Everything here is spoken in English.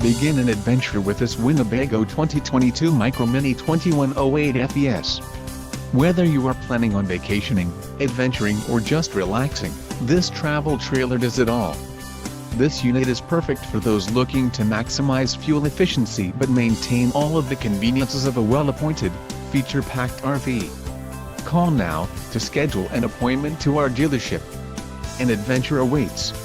Begin an adventure with this Winnebago 2022 Micro Minnie 2108 FES. Whether you are planning on vacationing, adventuring or just relaxing, this travel trailer does it all. This unit is perfect for those looking to maximize fuel efficiency but maintain all of the conveniences of a well-appointed, feature-packed RV. Call now to schedule an appointment to our dealership. An adventure awaits.